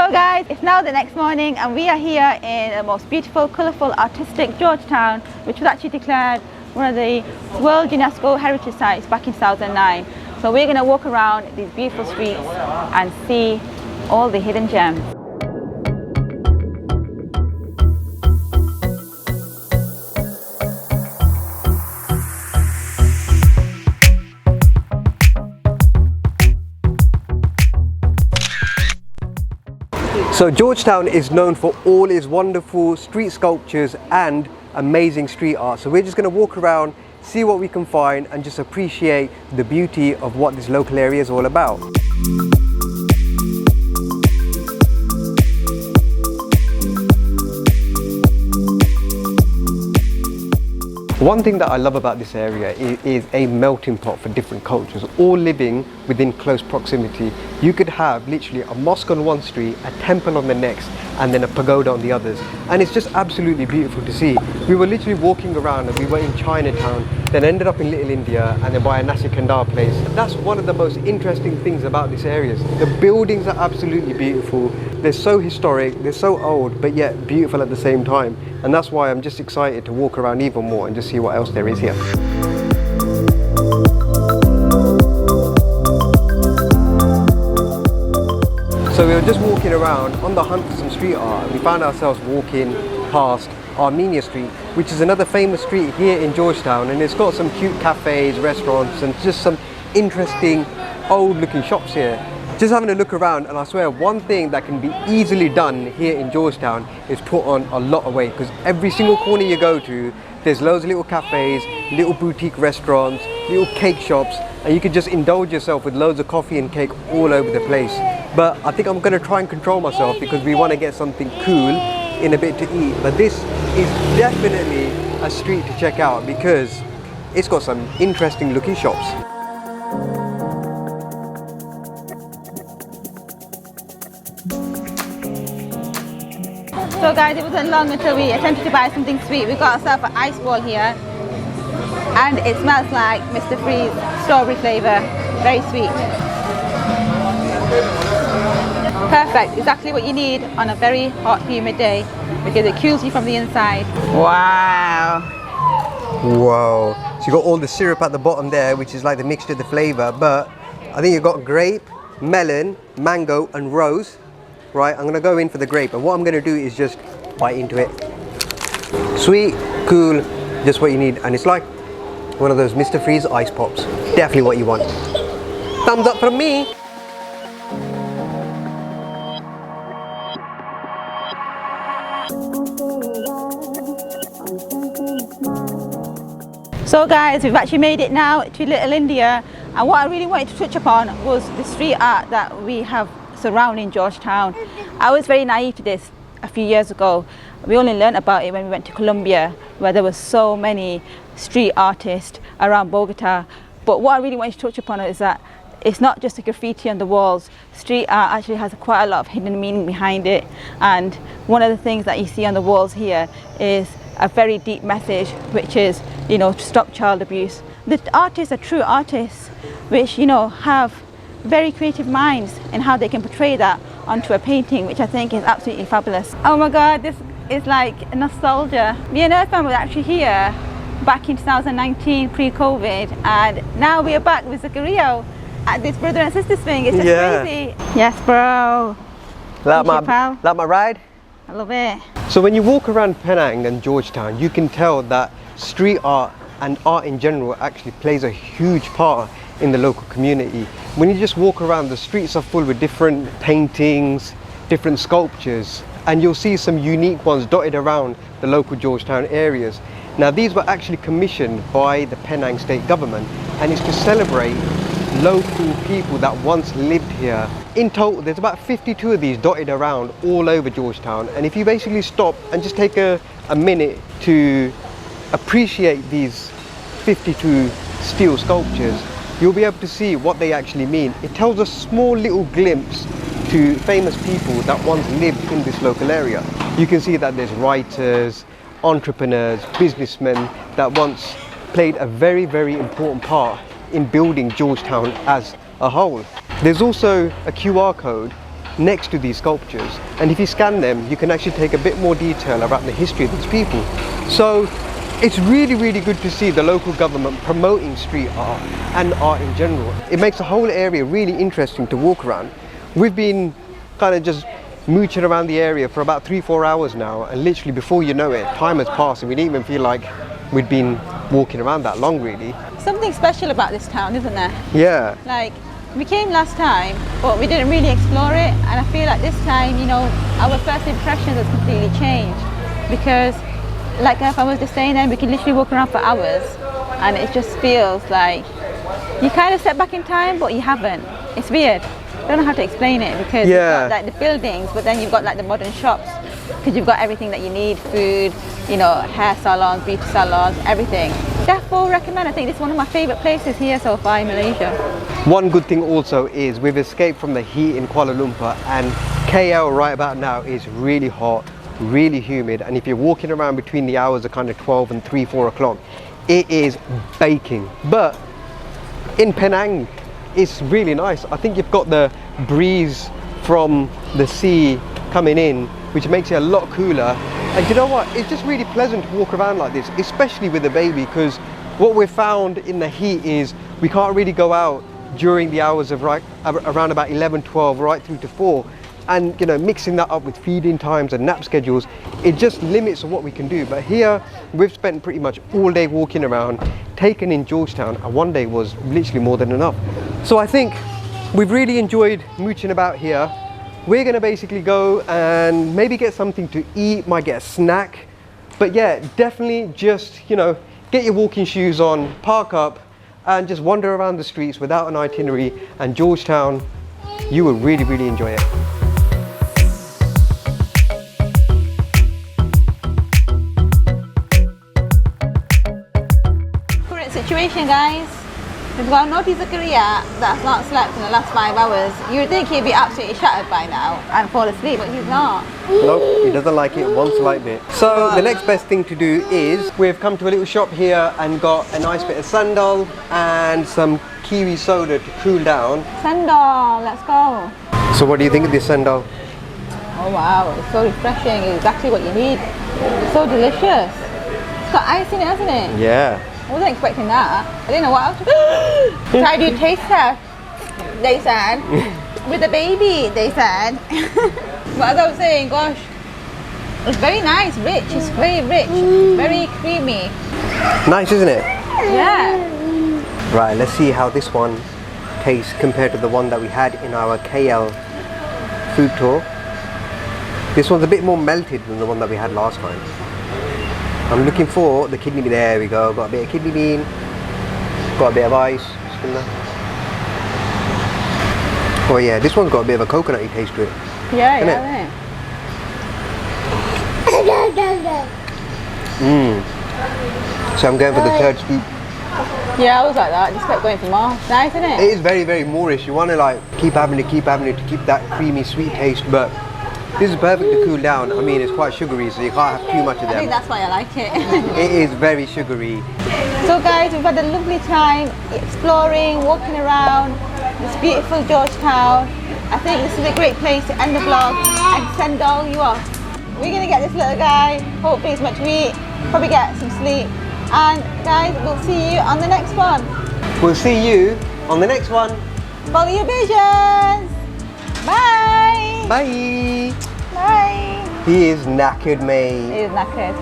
So guys, it's now the next morning and we are here in the most beautiful, colourful, artistic Georgetown, which was actually declared one of the World UNESCO Heritage Sites back in 2009. So we're going to walk around these beautiful streets and see all the hidden gems. So Georgetown is known for all its wonderful street sculptures and amazing street art. So we're just going to walk around, see what we can find and just appreciate the beauty of what this local area is all about. One thing that I love about this area is a melting pot for different cultures, all living within close proximity. You could have literally a mosque on one street, a temple on the next, and then a pagoda on the others. And it's just absolutely beautiful to see. We were literally walking around and we were in Chinatown, then ended up in Little India and then by a Nasi Kandar place. That's one of the most interesting things about this area. The buildings are absolutely beautiful. They're so historic, they're so old, but yet beautiful at the same time. And that's why I'm just excited to walk around even more and just see what else there is here. So we were just walking around on the hunt for some street art and we found ourselves walking past Armenia Street, which is another famous street here in Georgetown, and it's got some cute cafes, restaurants and just some interesting old looking shops here. Just having a look around, and I swear one thing that can be easily done here in Georgetown is put on a lot of weight, because every single corner you go to there's loads of little cafes, little boutique restaurants, little cake shops, and you can just indulge yourself with loads of coffee and cake all over the place. But I think I'm going to try and control myself because we want to get something cool in a bit to eat. But this is definitely a street to check out because it's got some interesting looking shops. So guys, it wasn't long until we attempted to buy something sweet. We got ourselves an ice ball here and it smells like Mr. Freeze strawberry flavour. Very sweet. Perfect, exactly what you need on a very hot, humid day because it cools you from the inside. Wow. Wow. So you got all the syrup at the bottom there, which is like the mixture of the flavour, but I think you've got grape, melon, mango and rose. Right, I'm going to go in for the grape, and what I'm going to do is just bite into it. Sweet, cool, just what you need, and it's like one of those Mr. Freeze ice pops. Definitely what you want. Thumbs up from me. So guys, we've actually made it now to Little India, and what I really wanted to touch upon was the street art that we have surrounding Georgetown. I was very naive to this a few years ago. We only learned about it when we went to Colombia, where there were so many street artists around Bogota. But what I really wanted to touch upon is that it's not just a graffiti on the walls. Street art actually has quite a lot of hidden meaning behind it, and one of the things that you see on the walls here is a very deep message, which is, you know, to stop child abuse. The artists are true artists, which, you know, have very creative minds in how they can portray that onto a painting, which I think is absolutely fabulous. Oh my god, this is like nostalgia. Me and Irfan were actually here back in 2019 pre-COVID, and now we are back with Zakariya at this brother and sister thing. It's just crazy. Yes bro. Like my ride? I love it. So when you walk around Penang and Georgetown, you can tell that street art and art in general actually plays a huge part in the local community. When you just walk around, the streets are full with different paintings, different sculptures, and you'll see some unique ones dotted around the local Georgetown areas. Now these were actually commissioned by the Penang state government, and it's to celebrate local people that once lived here. In total there's about 52 of these dotted around all over Georgetown, and if you basically stop and just take a minute to appreciate these 52 steel sculptures, you'll be able to see what they actually mean. It tells a small little glimpse to famous people that once lived in this local area. You can see that there's writers, entrepreneurs, businessmen that once played a very, very important part in building Georgetown as a whole. There's also a QR code next to these sculptures, and if you scan them, you can actually take a bit more detail about the history of these people. So it's really, really good to see the local government promoting street art and art in general. It makes the whole area really interesting to walk around. We've been kind of just mooching around the area for about 3-4 hours now, and literally before you know it, time has passed and we didn't even feel like we'd been walking around that long, really. Something special about this town, isn't there? Yeah. Like, we came last time, but we didn't really explore it, and I feel like this time, you know, our first impressions has completely changed, because like if I was just saying then, we can literally walk around for hours, and it just feels like you kind of step back in time, but you haven't. It's weird. I don't know how to explain it, because you've got like the buildings, but then you've got like the modern shops, because you've got everything that you need, food, you know, hair salons, beauty salons, everything. Therefore, recommend. I think this is one of my favourite places here so far in Malaysia. One good thing also is we've escaped from the heat in Kuala Lumpur, and KL right about now is really hot, really humid, and if you're walking around between the hours of kind of 12 and 3-4 o'clock, it is baking. But in Penang, it's really nice. I think you've got the breeze from the sea coming in, which makes it a lot cooler. And you know what, it's just really pleasant to walk around like this, especially with the baby, because what we've found in the heat is we can't really go out during the hours of around about 11-12 right through to 4, and you know, mixing that up with feeding times and nap schedules, it just limits what we can do. But here we've spent pretty much all day walking around, taken in Georgetown, and one day was literally more than enough. So I think we've really enjoyed mooching about here. We're gonna basically go and maybe get something to eat, might get a snack, but yeah, definitely just, you know, get your walking shoes on, park up, and just wander around the streets without an itinerary, and Georgetown, you will really, really enjoy it. Current situation, guys. We've got Nadia Zakariya that's not slept in the last 5 hours. You would think he'd be absolutely shattered by now and fall asleep, but he's not. Nope, he doesn't like it one slight bit. So the next best thing to do is we've come to a little shop here and got a nice bit of sandal and some kiwi soda to cool down. Sandal, let's go. So what do you think of this sandal? Oh wow, it's so refreshing. It's exactly what you need. It's so delicious. It's got ice in it, hasn't it? Yeah. I wasn't expecting that. I didn't know what else to try to do taste test, they said. With the baby, they said. But as I was saying, gosh, it's very nice, rich. It's very rich, very creamy. Nice, isn't it? Yeah. Right, let's see how this one tastes compared to the one that we had in our KL food tour. This one's a bit more melted than the one that we had last time. I'm looking for the kidney bean. There we go. Got a bit of kidney bean. Got a bit of ice. Oh yeah, this one's got a bit of a coconutty taste to it. Yeah, isn't yeah. So I'm going for the third scoop. Yeah, I was like that. Just kept going for more. Nice, isn't it? It is very, very Moorish. You want to like keep having it to keep that creamy, sweet taste, but this is perfect to cool down. I mean, it's quite sugary, so you can't have too much of them. I think that's why I like it. It is very sugary. So guys, we've had a lovely time exploring, walking around this beautiful Georgetown. I think this is a great place to end the vlog and send all you off. We're going to get this little guy, hopefully as much to eat, probably get some sleep. And guys, we'll see you on the next one. We'll see you on the next one. Follow your visions. Bye. Bye. Bye. He is knackered, mate. He is knackered.